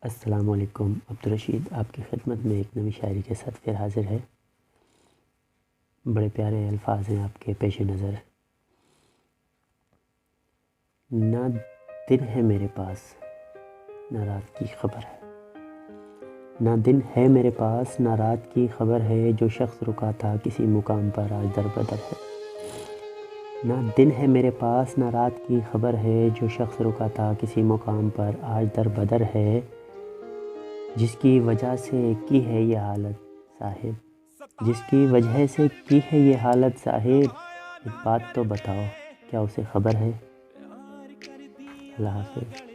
السلام علیکم۔ عبدالرشید آپ کی خدمت میں ایک نئی شاعری کے ساتھ پھر حاضر ہے۔ بڑے پیارے الفاظ ہیں آپ کے پیش نظر۔ نہ دن ہے میرے پاس نہ رات کی خبر ہے، نہ دن ہے میرے پاس نہ رات کی خبر ہے، جو شخص رکا تھا کسی مقام پر آج در بدر ہے۔ نہ دن ہے میرے پاس نہ رات کی خبر ہے، جو شخص رکا تھا کسی مقام پر آج در بدر ہے، جس کی وجہ سے کی ہے یہ حالت صاحب، جس کی وجہ سے کی ہے یہ حالت صاحب، ایک بات تو بتاؤ کیا اسے خبر ہے؟ اللہ حافظ۔